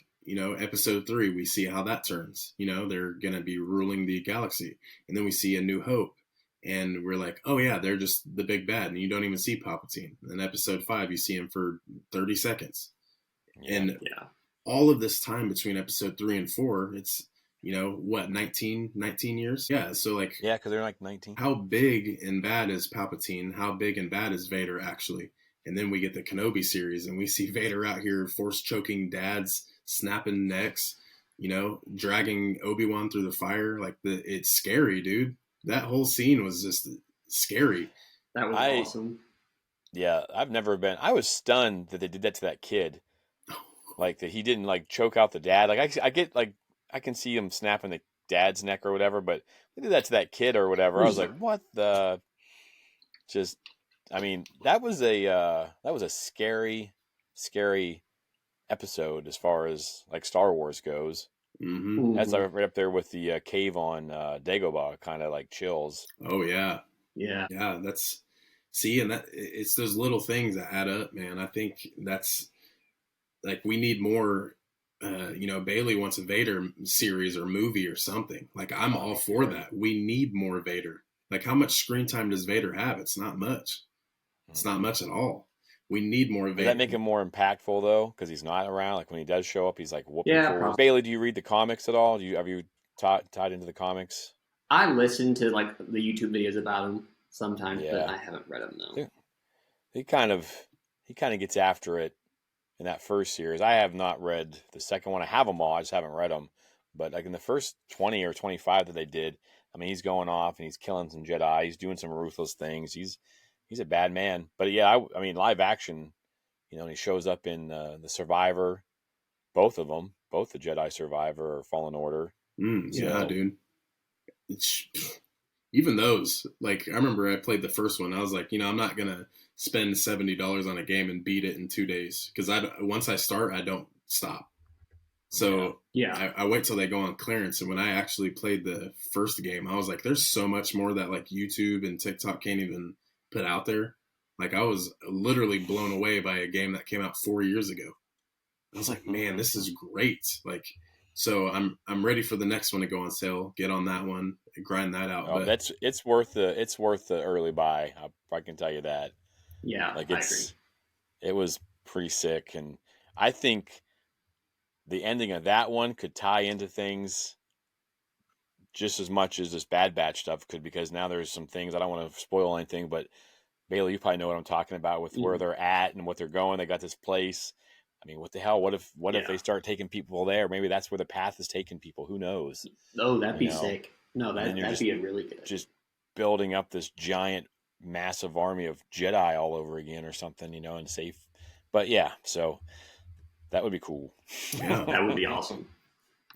episode 3, we see how that turns. They're going to be ruling the galaxy. And then we see A New Hope. And we're like, oh yeah, they're just the big bad. And you don't even see Palpatine. In episode 5, you see him for 30 seconds. Yeah. And all of this time between episode 3 and 4, it's, 19 years? Yeah, so like... Yeah, because they're like 19. How big and bad is Palpatine? How big and bad is Vader, actually? And then we get the Kenobi series, and we see Vader out here force-choking dads, snapping necks, dragging Obi-Wan through the fire. Like, it's scary, dude. That whole scene was just scary. That was awesome. Yeah, I was stunned that they did that to that kid. Like, that he didn't, like, choke out the dad. Like, I can see him snapping the dad's neck or whatever, but they did that to that kid or whatever. I was like, what the? Just, I mean, that was a scary episode as far as, like, Star Wars goes. Mm-hmm. That's like right up there with the cave on Dagobah, kind of like chills. Oh yeah. Yeah. Yeah, and it's those little things that add up, man. I think that's like, we need more Bailey wants a Vader series or movie or something. Like, I'm all for that. We need more Vader. Like, how much screen time does Vader have? It's not much. It's not much at all. We need more Vader. Does that make him more impactful though? Because he's not around. Like when he does show up, he's like whooping Yeah, forward. probably. Bailey, do you read the comics at all? Have you tied into the comics? I listen to like the YouTube videos about him sometimes, but Yeah. I haven't read them though. He kind of gets after it in that first series. I have not read the second one. I have them all. I just haven't read them. But like in the first 20 or 25 that they did, I mean, he's going off and he's killing some Jedi. He's doing some ruthless things. He's a bad man. But yeah, I mean, live action. He shows up in the Survivor, both of them, both the Jedi Survivor or Fallen Order. Yeah, dude. Even those, like, I remember I played the first one. I was like, I'm not gonna spend $70 on a game and beat it in 2 days because once I start, I don't stop. So yeah, I wait till they go on clearance. And when I actually played the first game, I was like, there's so much more that like YouTube and TikTok can't even put out there. Like, I was literally blown away by a game that came out 4 years ago. I was like, man, this is great. Like, so I'm ready for the next one to go on sale. Get on that one, grind that out. Oh, but it's worth the early buy. I can tell you that. Yeah, like I agree. It was pretty sick, and I think the ending of that one could tie into things just as much as this Bad Batch stuff could, because now there's some things I don't want to spoil anything, but Bailey, you probably know what I'm talking about with where they're at and what they're going. They got this place. I mean, what the hell? What if they start taking people there? Maybe that's where the path is taking people. Who knows? Oh, that'd be sick. No, that'd be a really good. Just building up this giant, massive army of Jedi all over again or something, and safe. But yeah, so that would be cool. Yeah, that would be awesome.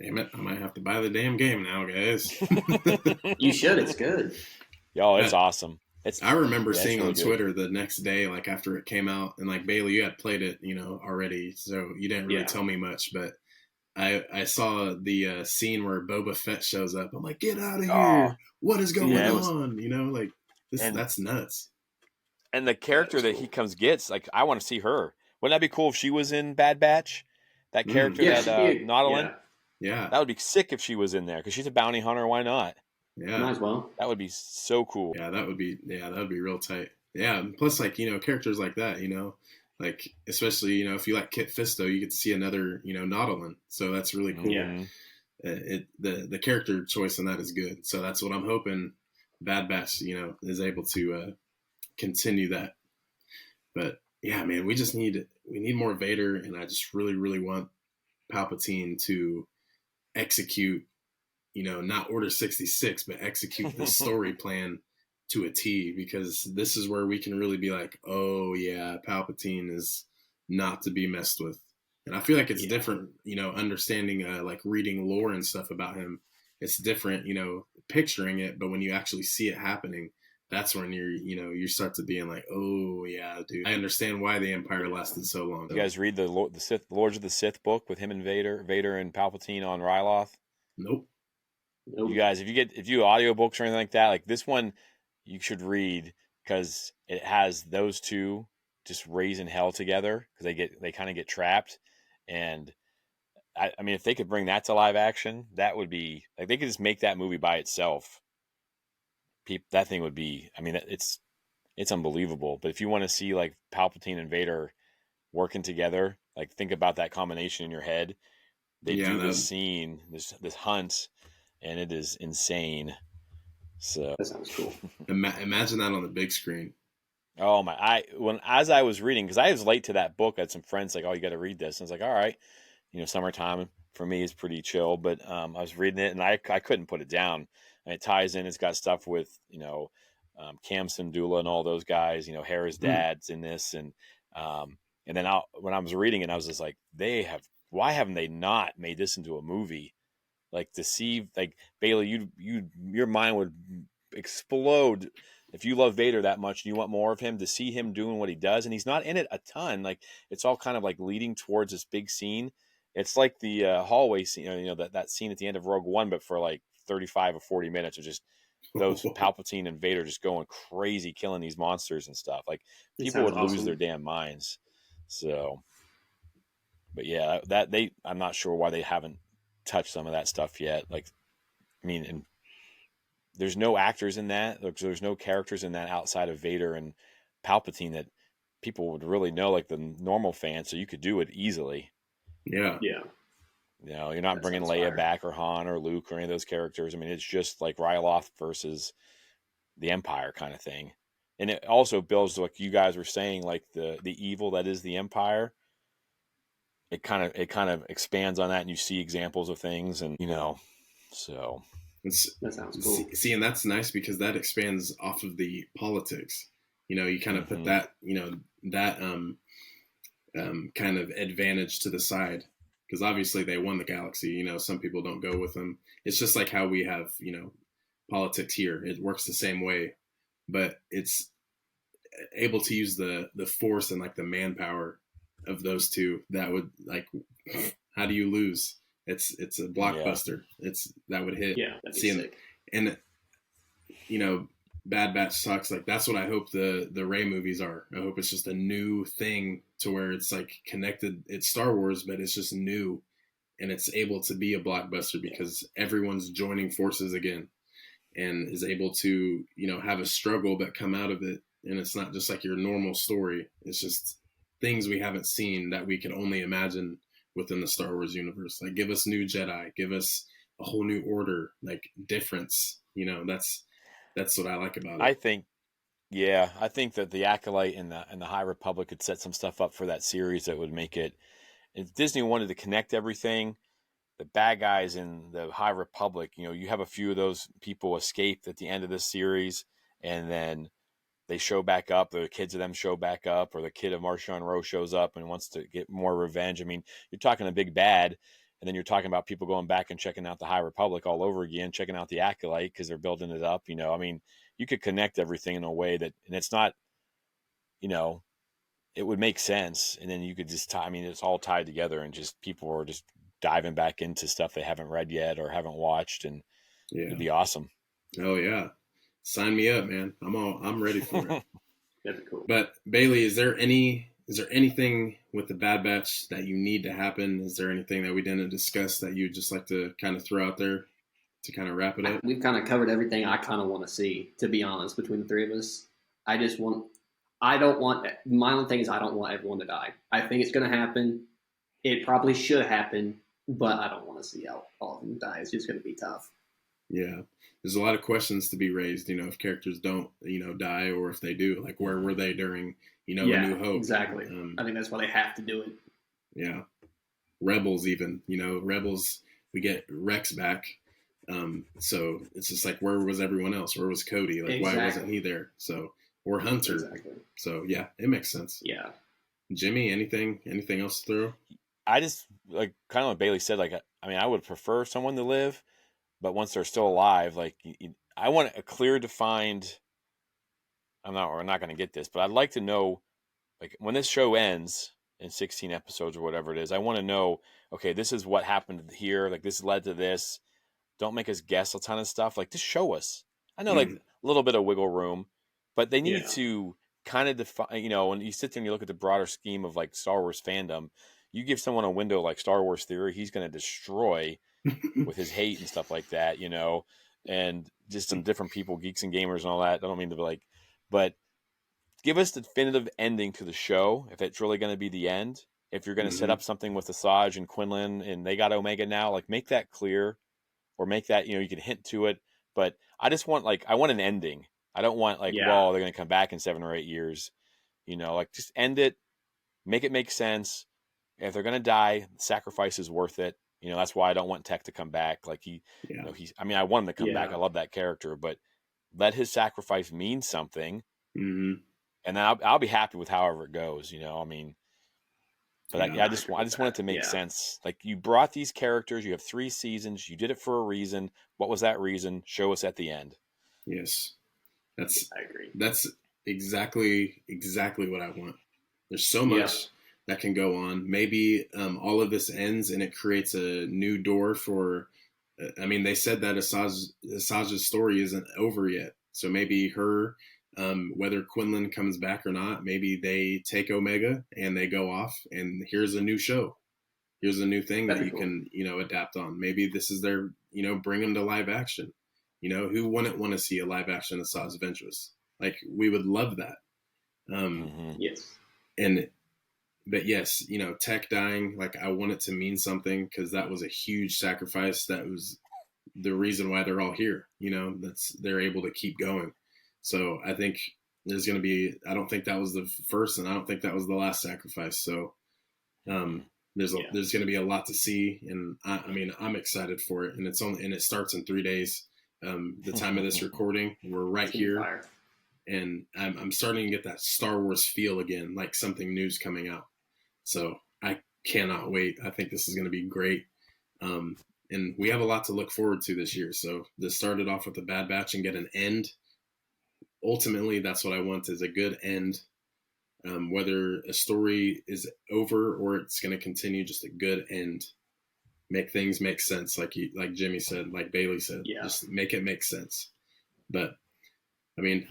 Damn it, I might have to buy the damn game now, guys. You should. It's good. Yo, it's awesome. I remember seeing really on Twitter the next day, like after it came out, and like Bailey, you had played it, already, so you didn't really tell me much, but I saw the scene where Boba Fett shows up. I'm like, get out of here! What is going on? Like that's nuts. And the character that he gets, like, I want to see her. Wouldn't that be cool if she was in Bad Batch? That character, Nautilin? Yeah. That would be sick if she was in there, because she's a bounty hunter. Why not? Yeah. Might as well. That would be so cool. Yeah, that would be real tight. Yeah, and plus, like, characters like that, like, especially, if you like Kit Fisto, you get to see another, Nautilin. So that's really cool. Yeah. The character choice in that is good. So that's what I'm hoping Bad Batch, is able to continue that. But yeah, man, we need more Vader, and I just really, really want Palpatine to execute, not Order 66, but execute the story plan to a T, because this is where we can really be like, oh yeah, Palpatine is not to be messed with. And I feel like it's different, understanding, like reading lore and stuff about him. It's different, picturing it, but when you actually see it happening, that's when you start to being like, oh yeah, dude, I understand why the Empire lasted so long. You guys read the Lords of the Sith book with him and Vader and Palpatine on Ryloth? Nope. You guys, if you audiobooks or anything like that, like this one, you should read, because it has those two just raising hell together, because they kind of get trapped. And I mean, if they could bring that to live action, that would be like, they could just make that movie by itself. That thing would be, I mean, it's unbelievable. But if you want to see like Palpatine and Vader working together, like think about that combination in your head. They do this scene, this hunt, and it is insane. So that sounds cool. Imagine that on the big screen. Oh my! As I was reading, because I was late to that book, I had some friends like, "Oh, you got to read this." And I was like, "All right," summertime for me is pretty chill. But I was reading it, and I couldn't put it down. And it ties in. It's got stuff with Cam Syndulla and all those guys. Hera's dad's in this, and then when I was reading it, I was just like, why haven't they not made this into a movie? Like, to see, like, Bailey, your mind would explode if you love Vader that much and you want more of him, to see him doing what he does. And he's not in it a ton. Like, it's all kind of like leading towards this big scene. It's like the hallway scene, that scene at the end of Rogue One, but for like 35 or 40 minutes of just those Palpatine and Vader just going crazy, killing these monsters and stuff. Like, people would lose their damn minds. So, But yeah, I'm not sure why they haven't touched some of that stuff yet. Like, I mean, and there's no actors in that. There's no characters in that outside of Vader and Palpatine that people would really know, like the normal fan. So you could do it easily. Yeah. You're not bringing Leia back or Han or Luke or any of those characters. I mean, it's just like Ryloth versus the Empire kind of thing. And it also builds, like you guys were saying, like the evil that is the Empire. It kind of expands on that, and you see examples of things, and so that sounds cool. See, and that's nice because that expands off of the politics. You kind of put that that kind of advantage to the side, because obviously they won the galaxy. Some people don't go with them. It's just like how we have politics here. It works the same way, but it's able to use the force and like the manpower of those two. That would, like, how do you lose? It's a blockbuster. That would hit. Yeah, that'd be sick. And Bad Batch sucks. Like, that's what I hope the Rey movies are. I hope it's just a new thing to where it's like connected. It's Star Wars, but it's just new, and it's able to be a blockbuster because everyone's joining forces again, and is able to have a struggle but come out of it. And it's not just like your normal story. It's just things we haven't seen that we can only imagine within the Star Wars universe. Like, give us new Jedi, give us a whole new order, like difference. That's what I like about it. I think that the Acolyte and the High Republic could set some stuff up for that series that would make it. If Disney wanted to connect everything, the bad guys in the High Republic, you have a few of those people escape at the end of this series, and then they show back up. The kids of them show back up, or the kid of Marchand Rowe shows up and wants to get more revenge. I mean, you're talking a big bad, and then you're talking about people going back and checking out the High Republic all over again, checking out the Acolyte because they're building it up. I mean, you could connect everything in a way that, and it's not, it would make sense. And then you could just it's all tied together, and just people are just diving back into stuff they haven't read yet or haven't watched, and it'd be awesome. Oh yeah. Sign me up, man. I'm ready for it. That'd be cool. But Bailey, is there anything with the Bad Batch that you need to happen? Is there anything that we didn't discuss that you'd just like to kind of throw out there to kind of wrap it up? We've kind of covered everything I kind of want to see, to be honest, between the three of us. My only thing is I don't want everyone to die. I think it's going to happen. It probably should happen, but I don't want to see how all of them die. It's just going to be tough. Yeah. There's a lot of questions to be raised, if characters don't, die, or if they do, like, where were they during, A New Hope? Exactly. I think that's why they have to do it. Yeah. Rebels even, Rebels, we get Rex back. So it's just like, where was everyone else? Where was Cody? Like, Why wasn't he there? So, or Hunter. Exactly. So yeah, it makes sense. Yeah. Jimmy, anything else to throw? I just, like, kind of what Bailey said, like, I would prefer someone to live, but once they're still alive, like, I want a clear defined, we're not going to get this, but I'd like to know, like, when this show ends in 16 episodes or whatever it is, I want to know, okay, this is what happened here. Like, this led to this. Don't make us guess a ton of stuff. Like, just show us. I know, like, a little bit of wiggle room, but they need to kind of define, when you sit there and you look at the broader scheme of, like, Star Wars fandom, you give someone a window like Star Wars Theory, he's going to destroy with his hate and stuff like that, and just some different people, geeks and gamers and all that. I don't mean to be like, but give us the definitive ending to the show if it's really going to be the end. If you're going to set up something with Asajj and Quinlan and they got Omega now, like, make that clear, or make that, you can hint to it. But I just want, I want an ending. I don't want, well, they're going to come back in 7 or 8 years, just end it, make it make sense. If they're going to die, the sacrifice is worth it. That's why I don't want Tech to come back. Like, I want him to come back. I love that character, but let his sacrifice mean something. Mm-hmm. And then I'll be happy with however it goes, but I just want it to make sense. Like, you brought these characters, you have 3 seasons, you did it for a reason. What was that reason? Show us at the end. Yes. I agree. That's exactly what I want. There's so much that can go on. Maybe all of this ends and it creates a new door for, they said that Asajj's story isn't over yet. So maybe her, whether Quinlan comes back or not, maybe they take Omega and they go off and here's a new show. here's a new thing that you can, adapt on. Maybe this is their, bring them to live action. Who wouldn't want to see a live action of Saw's Ventress? Like, we would love that. Yes. But yes, Tech dying, like, I want it to mean something, because that was a huge sacrifice. That was the reason why they're all here. They're able to keep going. So I think there's going to be, I don't think that was the first, and I don't think that was the last sacrifice. So there's going to be a lot to see, and I'm excited for it. And it starts in 3 days. The time of this recording, we're right here. Fire. And I'm starting to get that Star Wars feel again, like something new's coming out. So I cannot wait. I think this is going to be great. And we have a lot to look forward to this year. So this started off with a Bad Batch and get an end. Ultimately, that's what I want, is a good end. Whether a story is over or it's going to continue, just a good end. Make things make sense, like Jimmy said, like Bailey said. Yeah. Just make it make sense. But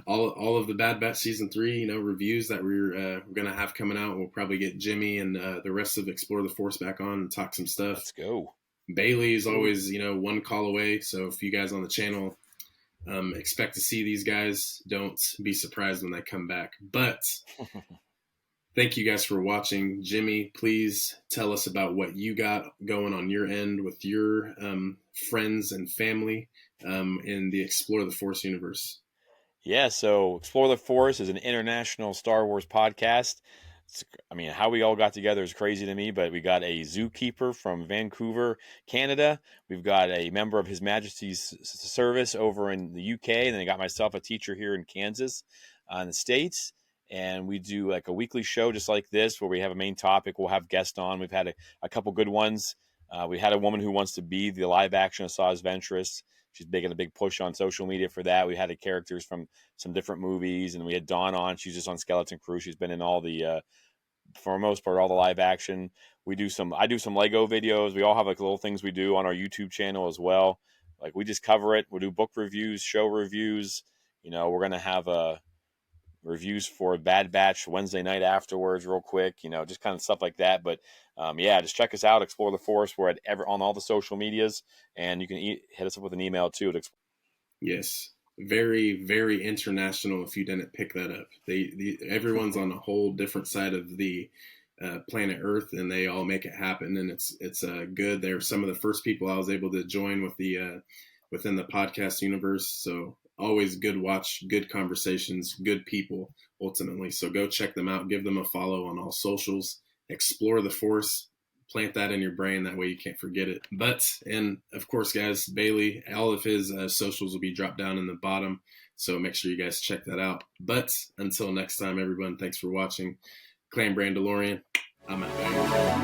all of the Bad Batch season 3, reviews that we're going to have coming out. We'll probably get Jimmy and the rest of Explore the Force back on and talk some stuff. Let's go. Bailey is always, one call away. So if you guys on the channel expect to see these guys, don't be surprised when they come back. But thank you guys for watching. Jimmy, please tell us about what you got going on your end with your friends and family in the Explore the Force universe. Yeah, so Explore the Force is an international Star Wars podcast. How we all got together is crazy to me, but we got a zookeeper from Vancouver, Canada. We've got a member of His Majesty's Service over in the UK, and then I got myself a teacher here in Kansas, in the States. And we do like a weekly show just like this, where we have a main topic. We'll have guests on. We've had a couple good ones. We had a woman who wants to be the live action of Saw's Ventress. She's making a big push on social media for that. We had the characters from some different movies, and we had Dawn on. She's just on Skeleton Crew. She's been in all the, for the most part, all the live action. I do some Lego videos. We all have like little things we do on our YouTube channel as well. Like, we just cover it. We'll do book reviews, show reviews. We're going to have reviews for Bad Batch Wednesday night afterwards real quick, just kind of stuff like that. But just check us out, Explore the Force. We're on all the social medias, and you can hit us up with an email too. Yes, very, very international. If you didn't pick that up, everyone's on a whole different side of the planet Earth, and they all make it happen. And it's good. They're some of the first people I was able to join with the within the podcast universe. So always good watch, good conversations, good people ultimately. So go check them out. Give them a follow on all socials. Explore the Force. Plant that in your brain. That way you can't forget it. And of course, guys, Bailey, all of his socials will be dropped down in the bottom. So make sure you guys check that out. But until next time, everyone, thanks for watching. Clan Brandolorian, I'm out.